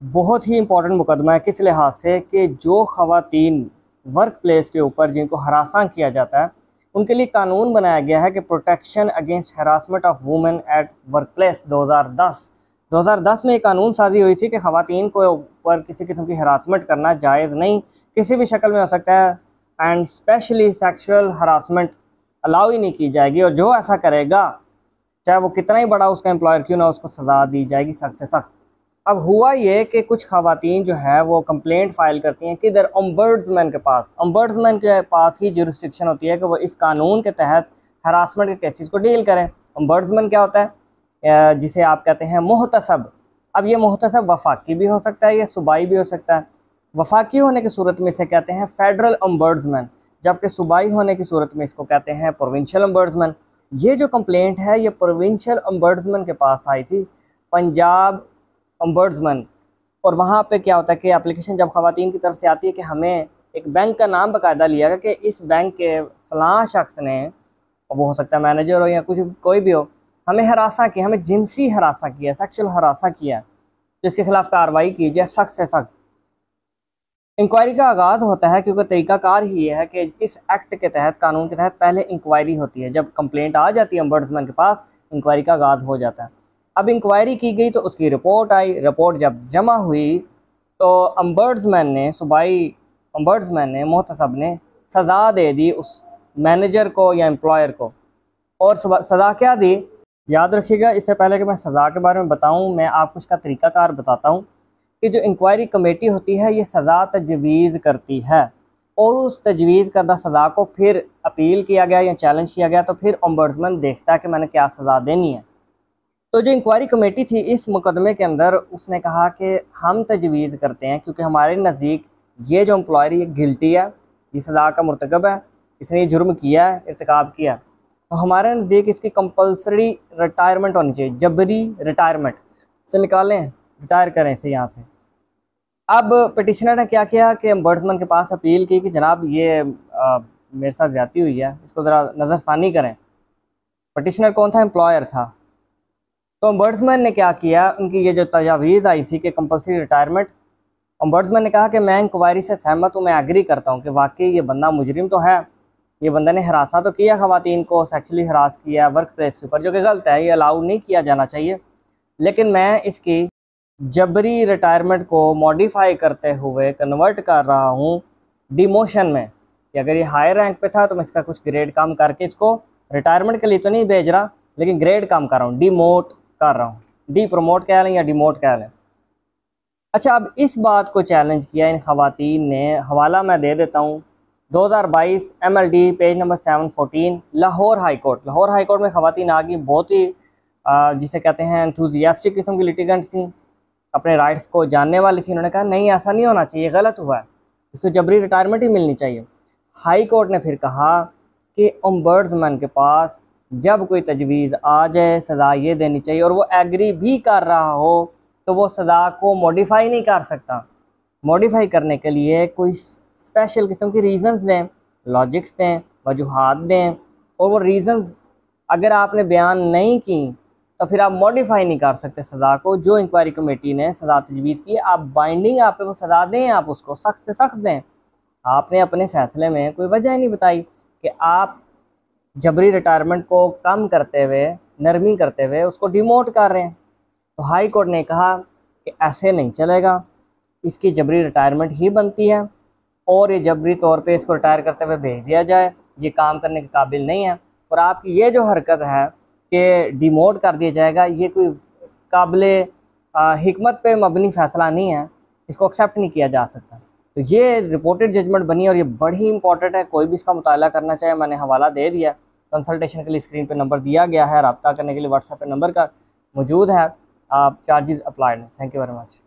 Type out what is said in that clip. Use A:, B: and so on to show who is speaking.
A: बहुत ही इंपॉर्टेंट मुकदमा है किस लिहाज से कि जो ख़वातीन वर्क प्लेस के ऊपर जिनको हरासा किया जाता है उनके लिए कानून बनाया गया है कि protection against harassment of women at work place 2010 में एक कानून साजी हुई थी कि ख़वातीन को ऊपर किसी किस्म की हरासमेंट करना जायज़ नहीं, किसी भी शक्ल में हो सकता है, and specially sexual harassment allow ही नहीं की जाएगी, और जो ऐसा करेगा चाहे वो कितना ही बड़ा उसका एम्प्लॉयर क्यों ना, उसको सज़ा दी जाएगी सख्त से सख्त। अब हुआ ये कि कुछ ख़वातीन जो है वो कंप्लेंट फ़ाइल करती हैं किधर, ओम्बड्समैन के पास। ओम्बड्समैन के पास ही जुरिस्डिक्शन होती है कि वो इस कानून के तहत हरासमेंट के केसेस को डील करें। ओम्बड्समैन क्या होता है, जिसे आप कहते हैं मुहतसब। अब ये मुहतसब वफाकी भी हो सकता है, ये सूबाई भी हो सकता है। वफाकी होने की सूरत में इसे कहते हैं फेडरल ओम्बड्समैन, जबकि सूबाई होने की सूरत में इसको कहते हैं प्रोविंशियल ओम्बड्समैन। ये जो कंप्लेंट है ये प्रोविंशियल ओम्बड्समैन के पास आई थी, पंजाब ओम्बड्समैन। और वहाँ पे क्या होता है कि एप्लीकेशन जब ख़वातीन की तरफ से आती है कि हमें एक बैंक का नाम बाकायदा लिया गया कि इस बैंक के फ़लाँ शख्स ने, वो हो सकता है मैनेजर हो या कुछ कोई भी हो, हमें हरासा किया, हमें जिनसी हरासा किया, सेक्सुअल हरासा किया, तो इसके खिलाफ कार्रवाई की जाए सख्त से सख्त। इंक्वायरी का आगाज़ होता है क्योंकि तरीक़ाकार ही ये है कि इस एक्ट के तहत, कानून के तहत पहले इंक्वायरी होती है। जब कंप्लेंट आ जाती है ओम्बड्समैन के पास, इंक्वायरी का आगाज़ हो जाता है। अब इंक्वायरी की गई तो उसकी रिपोर्ट आई, रिपोर्ट जब जमा हुई तो ओम्बड्समैन ने, सूबाई ओम्बड्समैन ने, मुहतसब ने सज़ा दे दी उस मैनेजर को या एम्प्लॉयर को। और सज़ा क्या दी, याद रखिएगा। इससे पहले कि मैं सज़ा के बारे में बताऊँ, मैं आपको इसका तरीक़ाकार बताता हूँ कि जो इंक्वायरी कमेटी होती है ये सज़ा तजवीज़ करती है, और उस तजवीज़ करदा सज़ा को फिर अपील किया गया या चैलेंज किया गया तो फिर ओम्बड्समैन देखता है कि मैंने क्या सज़ा देनी है। तो जो इंक्वायरी कमेटी थी इस मुकदमे के अंदर, उसने कहा कि हम तजवीज़ करते हैं क्योंकि हमारे नज़दीक ये जो एम्प्लॉयर ये गिल्टी है, ये सज़ा का मुर्तकब है, इसने ये जुर्म किया है, इर्तिकाब किया, तो हमारे नज़दीक इसकी कंपल्सरी रिटायरमेंट होनी चाहिए, जबरी रिटायरमेंट से निकालें, रिटायर करें इसे यहाँ से। अब पिटिशनर ने क्या किया कि ओम्बड्समैन के पास अपील की कि जनाब ये मेरे साथ ज़्यादती हुई है, इसको ज़रा नज़रसानी करें। पिटिशनर कौन था, एम्प्लॉयर था। तो ओम्बड्समैन ने क्या किया, उनकी ये जो तजावीज़ आई थी कि कंपल्सरी रिटायरमेंट, ओम्बड्समैन ने कहा कि मैं इंक्वायरी से सहमत हूँ, मैं एग्री करता हूँ कि वाकई ये बंदा मुजरिम तो है, ये बंदे ने हरासा तो किया, ख़वातीन को सेक्सुअली हरास किया वर्क प्लेस के ऊपर, जो कि गलत है, ये अलाउ नहीं किया जाना चाहिए, लेकिन मैं इसकी जबरी रिटायरमेंट को मॉडिफाई करते हुए कन्वर्ट कर रहा हूँ डिमोशन में, कि अगर ये हायर रैंक पे था तो मैं इसका कुछ ग्रेड कम करके इसको रिटायरमेंट के लिए तो नहीं भेज रहा, लेकिन ग्रेड कम कर रहा हूँ, डिमोट कर रहा हूँ, डी प्रमोट कह लें या डिमोट कह लें। अच्छा, अब इस बात को चैलेंज किया इन ख़वातीन ने, हवाला मैं दे देता हूँ, 2022 MLD page number 714, Lahore high court. Lahore high court में ख़वातीन आ गई, बहुत ही जिसे कहते हैं एंथुजियास्टिक किस्म की लिटिगेंट थी, अपने राइट्स को जानने वाली थी। उन्होंने कहा नहीं ऐसा नहीं होना चाहिए, गलत हुआ है, इसको जबरी रिटायरमेंट ही मिलनी चाहिए। हाई कोर्ट ने फिर कहा कि ओम्बड्समैन के पास जब कोई तजवीज़ आ जाए सज़ा ये देनी चाहिए, और वो एग्री भी कर रहा हो तो वो सज़ा को मॉडिफाई नहीं कर सकता। मॉडिफाई करने के लिए कोई स्पेशल किस्म की रीज़न्स दें, लॉजिक्स दें, वजूहात दें, और वो रीज़न्स अगर आपने बयान नहीं की तो फिर आप मॉडिफाई नहीं कर सकते सज़ा को। जो इंक्वायरी कमेटी ने सज़ा तजवीज़ की, आप बाइंडिंग, आप पे वो सज़ा दें, आप उसको सख्त से सख्त दें। आपने अपने फ़ैसले में कोई वजह ही नहीं बताई कि आप जबरी रिटायरमेंट को कम करते हुए, नरमी करते हुए उसको डिमोट कर रहे हैं। तो हाई कोर्ट ने कहा कि ऐसे नहीं चलेगा, इसकी जबरी रिटायरमेंट ही बनती है, और ये जबरी तौर पे इसको रिटायर करते हुए भेज दिया जाए, ये काम करने के काबिल नहीं है। और आपकी ये जो हरकत है कि डिमोट कर दिया जाएगा, ये कोई काबिले हिकमत पे मबनी फ़ैसला नहीं है, इसको एक्सेप्ट नहीं किया जा सकता। तो ये रिपोर्टेड जजमेंट बनी और ये बड़ी इंपॉर्टेंट है, कोई भी इसका मुताला करना चाहे, मैंने हवाला दे दिया। कंसल्टेशन के लिए स्क्रीन पे नंबर दिया गया है, रब्ता करने के लिए व्हाट्सएप पे नंबर का मौजूद है। आप चार्जेस अप्लाइड हैं। Thank you very much.